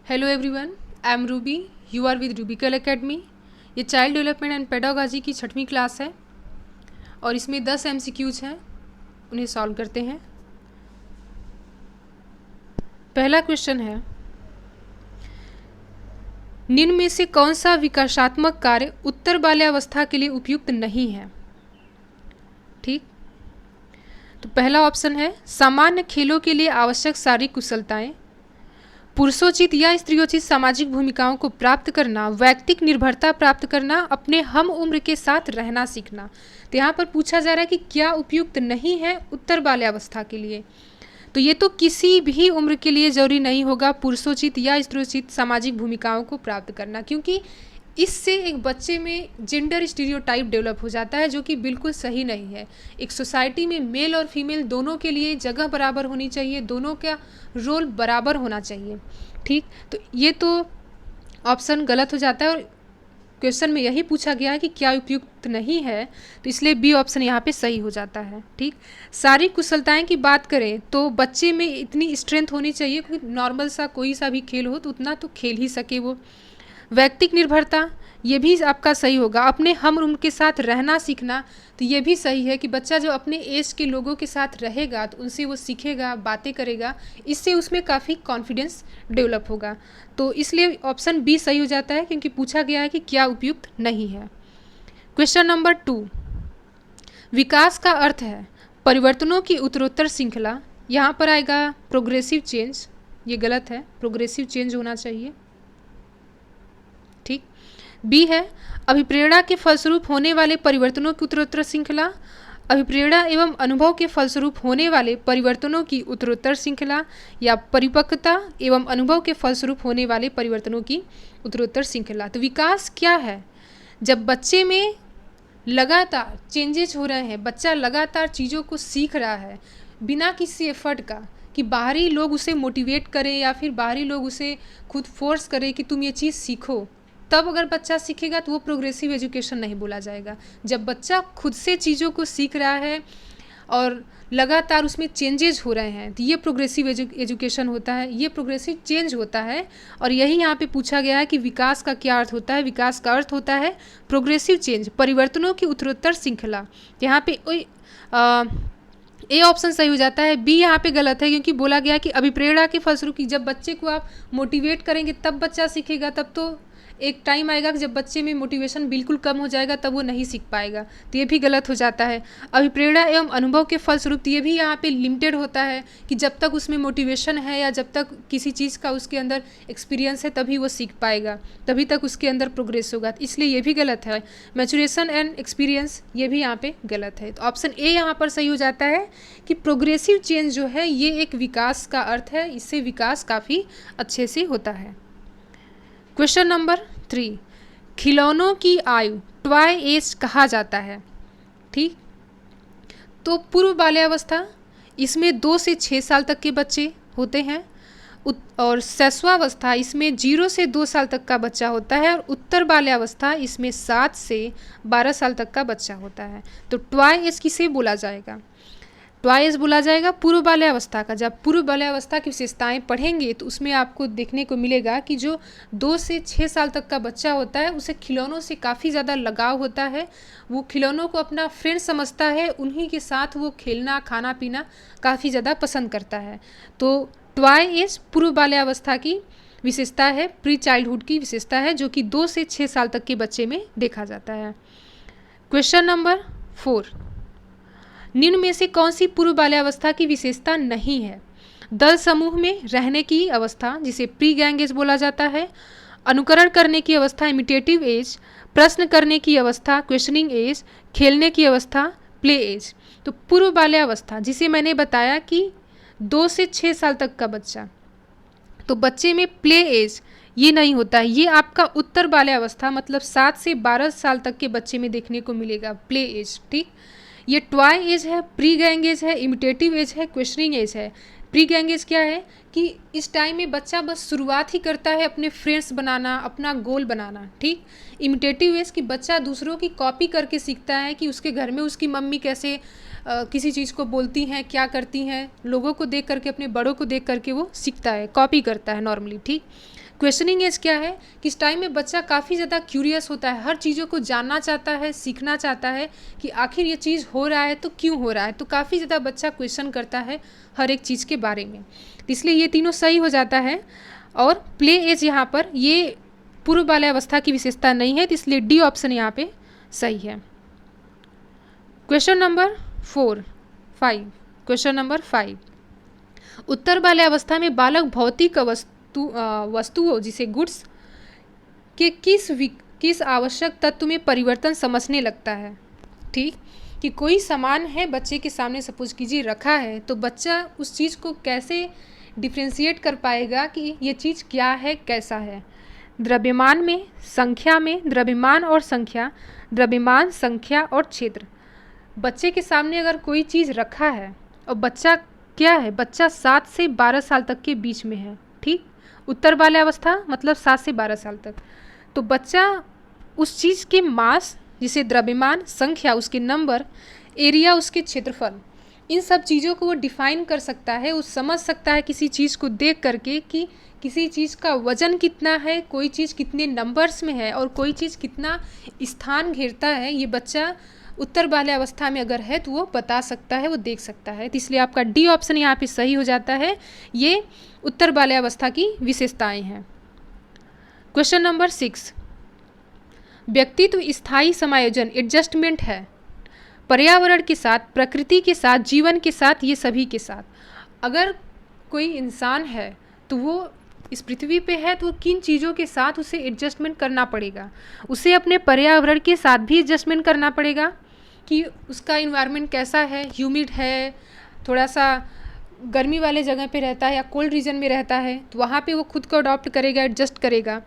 Hello everyone, I am Ruby. You are with Rubical Academy. ये child development and pedagogy की 6वीं class है और इसमें 10 MCQs हैं, उन्हें सॉल्व करते हैं। पहला क्वेश्चन है, निम्न में से कौन सा विकासात्मक कार्य उत्तर बाल्यावस्था के लिए उपयुक्त नहीं है? ठीक, तो पहला ऑप्शन है सामान्य खेलों के लिए आवश्यक शारीरिक कुशलताएं, पुरुषोचित या स्त्रियोचित सामाजिक भूमिकाओं को प्राप्त करना, वैयक्तिक निर्भरता प्राप्त करना, अपने हम उम्र के साथ रहना सीखना। तो यहाँ पर पूछा जा रहा है कि क्या उपयुक्त नहीं है उत्तर बाल्यावस्था के लिए। तो ये तो किसी भी उम्र के लिए जरूरी नहीं होगा पुरुषोचित या स्त्रियोचित सामाजिक भूमिकाओं को प्राप्त करना, क्योंकि इससे एक बच्चे में जेंडर स्टीरियोटाइप डेवलप हो जाता है, जो कि बिल्कुल सही नहीं है। एक सोसाइटी में मेल और फीमेल दोनों के लिए जगह बराबर होनी चाहिए, दोनों का रोल बराबर होना चाहिए। ठीक, तो ये तो ऑप्शन गलत हो जाता है और क्वेश्चन में यही पूछा गया है कि क्या उपयुक्त नहीं है, तो इसलिए बी ऑप्शन यहाँ पे सही हो जाता है। ठीक, शारीरिक कुशलताएं की बात करें तो बच्चे में इतनी स्ट्रेंथ होनी चाहिए कि नॉर्मल सा कोई सा भी खेल हो तो उतना तो खेल ही सके वो। वैयक्तिक निर्भरता, ये भी आपका सही होगा। अपने हम उम्र के साथ रहना सीखना, तो ये भी सही है कि बच्चा जो अपने एज के लोगों के साथ रहेगा तो उनसे वो सीखेगा, बातें करेगा, इससे उसमें काफ़ी कॉन्फिडेंस डेवलप होगा। तो इसलिए ऑप्शन बी सही हो जाता है, क्योंकि पूछा गया है कि क्या उपयुक्त नहीं है। क्वेश्चन नंबर 2, विकास का अर्थ है परिवर्तनों की उत्तरोत्तर श्रृंखला। यहाँ पर आएगा प्रोग्रेसिव चेंज, ये गलत है, प्रोग्रेसिव चेंज होना चाहिए। ठीक, बी है अभिप्रेरणा के फलस्वरूप होने वाले परिवर्तनों की उत्तरोत्तर श्रृंखला, अभिप्रेरणा एवं अनुभव के फलस्वरूप होने वाले परिवर्तनों की उत्तरोत्तर श्रृंखला, या परिपक्वता एवं अनुभव के फलस्वरूप होने वाले परिवर्तनों की उत्तरोत्तर श्रृंखला। तो विकास क्या है? जब बच्चे में लगातार चेंजेस हो रहे हैं, बच्चा लगातार चीज़ों को सीख रहा है बिना किसी एफर्ट का, कि बाहरी लोग उसे मोटिवेट करें या फिर बाहरी लोग उसे खुद फोर्स करें कि तुम ये चीज़ सीखो, तब अगर बच्चा सीखेगा तो वो प्रोग्रेसिव एजुकेशन नहीं बोला जाएगा। जब बच्चा खुद से चीज़ों को सीख रहा है और लगातार उसमें चेंजेस हो रहे हैं, तो ये प्रोग्रेसिव एजुकेशन होता है, ये प्रोग्रेसिव चेंज होता है। और यही यहाँ पे पूछा गया है कि विकास का क्या अर्थ होता है। विकास का अर्थ होता है प्रोग्रेसिव चेंज, परिवर्तनों की उत्तरोत्तर श्रृंखला। यहाँ पे ए ऑप्शन सही हो जाता है, बी यहाँ पे गलत है, क्योंकि बोला गया कि अभिप्रेरणा के फलस्वरूप कि जब बच्चे को आप मोटिवेट करेंगे तब बच्चा सीखेगा, तब तो एक टाइम आएगा कि जब बच्चे में मोटिवेशन बिल्कुल कम हो जाएगा तब वो नहीं सीख पाएगा, तो ये भी गलत हो जाता है। अभिप्रेरणा एवं अनुभव के फलस्वरूप, तो ये भी यहाँ पे लिमिटेड होता है कि जब तक उसमें मोटिवेशन है या जब तक किसी चीज़ का उसके अंदर एक्सपीरियंस है तभी वो सीख पाएगा, तभी तक उसके अंदर प्रोग्रेस होगा, इसलिए ये भी गलत है। मैचुरेशन एंड एक्सपीरियंस, ये भी यहाँ पे गलत है। तो ऑप्शन ए यहाँ पर सही हो जाता है कि प्रोग्रेसिव चेंज जो है ये एक विकास का अर्थ है, इससे विकास काफ़ी अच्छे से होता है। क्वेश्चन नंबर 3, खिलौनों की आयु टॉय एज कहा जाता है। ठीक, तो पूर्व बाल्यावस्था, इसमें 2 से 6 साल तक के बच्चे होते हैं, और शैशवावस्था इसमें 0 से 2 साल तक का बच्चा होता है, और उत्तर बाल्यावस्था इसमें 7 से 12 साल तक का बच्चा होता है। तो टॉय एज किसे बोला जाएगा? टॉय एज बोला जाएगा पूर्व बाल्यावस्था का। जब पूर्व बाल्यावस्था की विशेषताएं पढ़ेंगे तो उसमें आपको देखने को मिलेगा कि जो 2 से 6 साल तक का बच्चा होता है उसे खिलौनों से काफ़ी ज़्यादा लगाव होता है, वो खिलौनों को अपना फ्रेंड समझता है, उन्हीं के साथ वो खेलना खाना पीना काफ़ी ज़्यादा पसंद करता है। तो टॉय एज पूर्व बाल्यावस्था की विशेषता है, प्री चाइल्डहुड की विशेषता है, जो कि 2 से 6 साल तक के बच्चे में देखा जाता है। क्वेश्चन नंबर 4, निम्न में से कौन सी पूर्व बाल्यावस्था की विशेषता नहीं है? दल समूह में रहने की अवस्था, जिसे प्री गैंग एज बोला जाता है, अनुकरण करने की अवस्था इमिटेटिव एज, प्रश्न करने की अवस्था क्वेश्चनिंग एज, खेलने की अवस्था प्ले एज। तो पूर्व बाल्यावस्था जिसे मैंने बताया कि 2 से 6 साल तक का बच्चा, तो बच्चे में प्ले एज ये नहीं होता है, ये आपका उत्तर बाल्यावस्था मतलब 7 से 12 साल तक के बच्चे में देखने को मिलेगा प्ले एज। ठीक, ये टॉय एज है, प्री गैंग एज है, इमिटेटिव एज है, क्वेश्चनिंग एज है। प्री गैंग एज क्या है कि इस टाइम में बच्चा बस शुरुआत ही करता है अपने फ्रेंड्स बनाना, अपना गोल बनाना। ठीक, इमिटेटिव एज कि बच्चा दूसरों की कॉपी करके सीखता है कि उसके घर में उसकी मम्मी कैसे किसी चीज़ को बोलती हैं, क्या करती हैं, लोगों को देख करके, अपने बड़ों को देख करके वो सीखता है, कॉपी करता है नॉर्मली। ठीक, क्वेश्चनिंग एज क्या है कि इस टाइम में बच्चा काफ़ी ज़्यादा क्यूरियस होता है, हर चीज़ों को जानना चाहता है, सीखना चाहता है कि आखिर ये चीज़ हो रहा है तो क्यों हो रहा है। तो काफ़ी ज़्यादा बच्चा क्वेश्चन करता है हर एक चीज़ के बारे में, तो इसलिए ये तीनों सही हो जाता है। और प्ले एज यहाँ पर ये पूर्व बाल्यावस्था की विशेषता नहीं है, तो इसलिए डी ऑप्शन यहाँ पे सही है। क्वेश्चन नंबर 5, क्वेश्चन नंबर 5, उत्तर बाल्यावस्था में बालक भौतिक वस्तुओं जिसे गुड्स के किस आवश्यक तत्व में परिवर्तन समझने लगता है। ठीक, कि कोई सामान है बच्चे के सामने, सपोज कीजिए रखा है, तो बच्चा उस चीज़ को कैसे डिफ्रेंशिएट कर पाएगा कि ये चीज़ क्या है, कैसा है। द्रव्यमान में, संख्या में, द्रव्यमान और संख्या, द्रव्यमान, संख्या और क्षेत्र। बच्चे के सामने अगर कोई चीज़ रखा है और बच्चा क्या है, बच्चा 7 से 12 साल तक के बीच में है। ठीक, उत्तर बाल्यावस्था मतलब 7 से 12 साल तक। तो बच्चा उस चीज़ के मास, जिसे द्रव्यमान, संख्या उसके नंबर, एरिया उसके क्षेत्रफल, इन सब चीज़ों को वो डिफाइन कर सकता है, वो समझ सकता है किसी चीज़ को देख करके कि किसी चीज़ का वजन कितना है, कोई चीज़ कितने नंबर्स में है और कोई चीज़ कितना स्थान घेरता है। ये बच्चा उत्तर बाल्यावस्था में अगर है तो वो बता सकता है, वो देख सकता है। तो इसलिए आपका डी ऑप्शन यहाँ पे सही हो जाता है। ये उत्तर बाल्यावस्था की विशेषताएं हैं। क्वेश्चन नंबर 6, व्यक्तित्व स्थायी समायोजन एडजस्टमेंट है पर्यावरण के साथ, प्रकृति के साथ, जीवन के साथ, ये सभी के साथ। अगर कोई इंसान है तो वो इस पृथ्वी पे है तो किन चीज़ों के साथ उसे एडजस्टमेंट करना पड़ेगा, उसे अपने पर्यावरण के साथ भी एडजस्टमेंट करना पड़ेगा कि उसका इन्वायरमेंट कैसा है, ह्यूमिड है, थोड़ा सा गर्मी वाले जगह पे रहता है या कोल्ड रीजन में रहता है, तो वहाँ पे वो खुद को अडॉप्ट करेगा, एडजस्ट करेगा।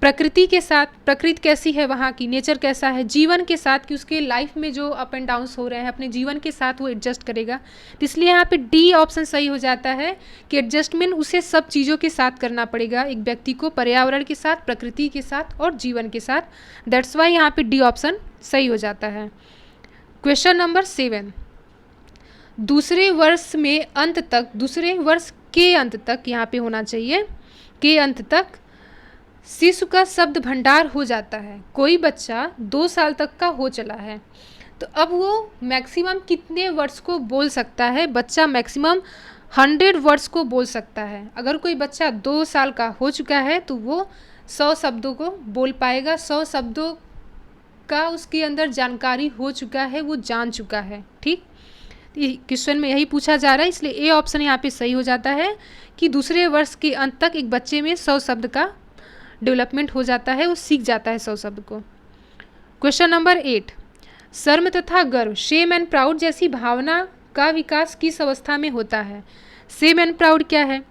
प्रकृति के साथ, प्रकृति कैसी है वहाँ की, नेचर कैसा है, जीवन के साथ कि उसके लाइफ में जो अप एंड डाउन्स हो रहे हैं, अपने जीवन के साथ वो एडजस्ट करेगा। तो इसलिए यहाँ पे डी ऑप्शन सही हो जाता है कि एडजस्टमेंट उसे सब चीज़ों के साथ करना पड़ेगा, एक व्यक्ति को पर्यावरण के साथ, प्रकृति के साथ और जीवन के साथ। दैट्स वाई यहाँ पे डी ऑप्शन सही हो जाता है। क्वेश्चन नंबर 7, दूसरे वर्ष में अंत तक, दूसरे वर्ष के अंत तक यहाँ पे होना चाहिए, के अंत तक शिशु का शब्द भंडार हो जाता है। कोई बच्चा 2 साल तक का हो चला है तो अब वो मैक्सिमम कितने वर्ड्स को बोल सकता है? बच्चा मैक्सिमम 100 वर्ड्स को बोल सकता है। अगर कोई बच्चा 2 साल का हो चुका है तो वो 100 शब्दों को बोल पाएगा, 100 शब्दों का उसके अंदर जानकारी हो चुका है, वो जान चुका है। ठीक, क्वेश्चन में यही पूछा जा रहा है, इसलिए ए ऑप्शन यहाँ पे सही हो जाता है कि दूसरे वर्ष के अंत तक एक बच्चे में 100 शब्द का डेवलपमेंट हो जाता है, वो सीख जाता है 100 शब्द को। क्वेश्चन नंबर 8, शर्म तथा गर्व, शेम एंड प्राउड जैसी भावना का विकास किस अवस्था में होता है? शेम एंड प्राउड क्या है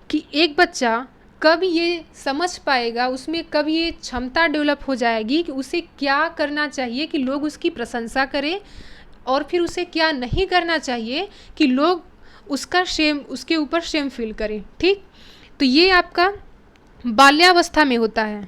कि एक बच्चा कब ये समझ पाएगा, उसमें कब ये क्षमता डेवलप हो जाएगी कि उसे क्या करना चाहिए कि लोग उसकी प्रशंसा करें और फिर उसे क्या नहीं करना चाहिए कि लोग उसका शेम, उसके ऊपर शेम फील करें। ठीक, तो ये आपका बाल्यावस्था में होता है।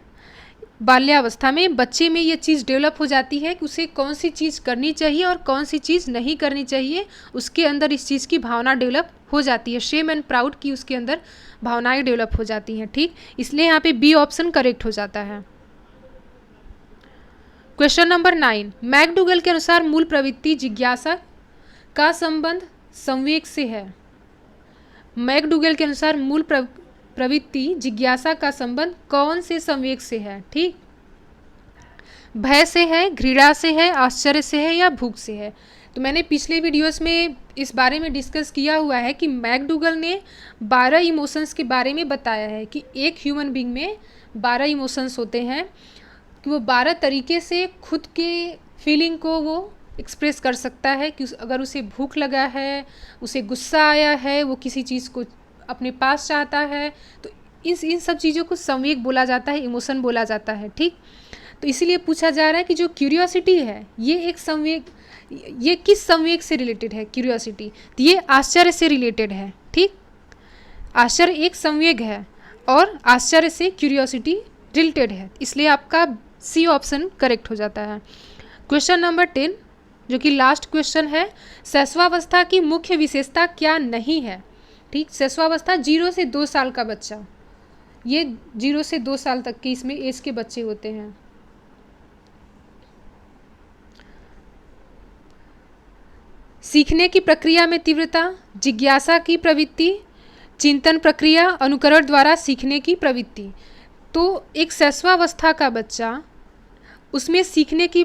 बाल्यावस्था में बच्चे में ये चीज़ डेवलप हो जाती है कि उसे कौन सी चीज़ करनी चाहिए और कौन सी चीज़ नहीं करनी चाहिए, उसके अंदर इस चीज़ की भावना डेवलप हो जाती है, शेम एंड प्राउड की उसके अंदर भावनाएं डेवलप हो जाती हैं। ठीक, इसलिए यहाँ पे बी ऑप्शन करेक्ट हो जाता है। क्वेश्चन नंबर 9, मैकडूगल के अनुसार मूल प्रवृत्ति जिज्ञासा का संबंध संवेग से है। मैकडूगल के अनुसार मूल प्रवृत्ति जिज्ञासा का संबंध कौन से संवेग से है? ठीक, भय से है, घृणा से है, आश्चर्य से है या भूख से है? तो मैंने पिछले वीडियोस में इस बारे में डिस्कस किया हुआ है कि मैकडूगल ने 12 इमोशंस के बारे में बताया है कि एक ह्यूमन बीइंग में 12 इमोशंस होते हैं कि वो 12 तरीके से खुद के फीलिंग को वो एक्सप्रेस कर सकता है कि अगर उसे भूख लगा है, उसे गुस्सा आया है, वो किसी चीज़ को अपने पास चाहता है, तो इन सब चीज़ों को संवेग बोला जाता है, इमोशन बोला जाता है। ठीक, तो इसीलिए पूछा जा रहा है कि जो क्यूरियोसिटी है ये एक संवेग, ये किस संवेग से रिलेटेड है? क्यूरियोसिटी, तो ये आश्चर्य से रिलेटेड है। ठीक, आश्चर्य एक संवेग है और आश्चर्य से क्यूरियोसिटी रिलेटेड है, इसलिए आपका सी ऑप्शन करेक्ट हो जाता है। क्वेश्चन नंबर 10, जो कि लास्ट क्वेश्चन है, शैशवावस्था की मुख्य विशेषता क्या नहीं है। ठीक, शैशवावस्था 0 से 2 साल का बच्चा, ये 0 से 2 साल तक के इसमें एज के बच्चे होते हैं। सीखने की प्रक्रिया में तीव्रता, जिज्ञासा की प्रवृत्ति, चिंतन प्रक्रिया, अनुकरण द्वारा सीखने की प्रवृत्ति। तो एक शैशवावस्था का बच्चा, उसमें सीखने की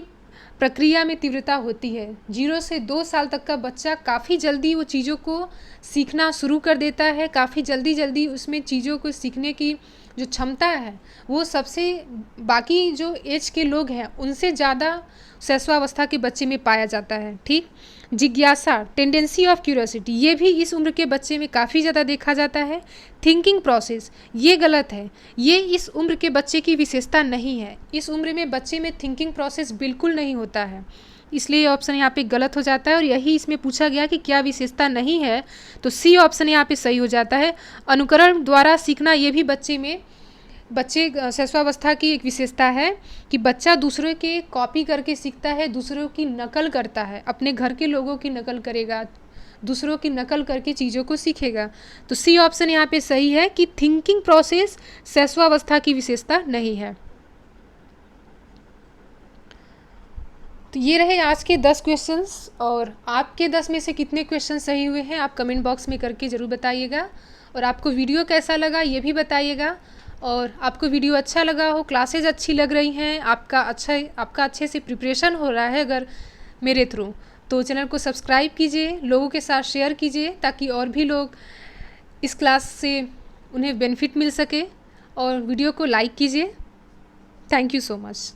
प्रक्रिया में तीव्रता होती है। 0 से 2 साल तक का बच्चा काफ़ी जल्दी वो चीज़ों को सीखना शुरू कर देता है, काफ़ी जल्दी उसमें चीज़ों को सीखने की जो क्षमता है वो सबसे बाकी जो एज के लोग हैं उनसे ज़्यादा शैशवावस्था के बच्चे में पाया जाता है। ठीक, जिज्ञासा, टेंडेंसी ऑफ क्यूरियोसिटी, ये भी इस उम्र के बच्चे में काफ़ी ज़्यादा देखा जाता है। थिंकिंग प्रोसेस, ये गलत है, ये इस उम्र के बच्चे की विशेषता नहीं है। इस उम्र में बच्चे में थिंकिंग प्रोसेस बिल्कुल नहीं होता है, इसलिए ये ऑप्शन यहाँ पे गलत हो जाता है। और यही इसमें पूछा गया कि क्या विशेषता नहीं है, तो सी ऑप्शन यहाँ पे सही हो जाता है। अनुकरण द्वारा सीखना, ये भी बच्चे शैशवावस्था की एक विशेषता है कि बच्चा दूसरों के कॉपी करके सीखता है, दूसरों की नकल करता है, अपने घर के लोगों की नकल करेगा, दूसरों की नकल करके चीज़ों को सीखेगा। तो सी ऑप्शन यहाँ पे सही है कि थिंकिंग प्रोसेस शैशवावस्था की विशेषता नहीं है। तो ये रहे आज के 10 क्वेश्चंस, और आपके 10 में से कितने क्वेश्चन सही हुए हैं आप कमेंट बॉक्स में करके ज़रूर बताइएगा। और आपको वीडियो कैसा लगा ये भी बताइएगा। और आपको वीडियो अच्छा लगा हो, क्लासेज अच्छी लग रही हैं, आपका अच्छे से प्रिपरेशन हो रहा है अगर मेरे थ्रू, तो चैनल को सब्सक्राइब कीजिए, लोगों के साथ शेयर कीजिए ताकि और भी लोग इस क्लास से उन्हें बेनिफिट मिल सके। और वीडियो को लाइक कीजिए। Thank you so much.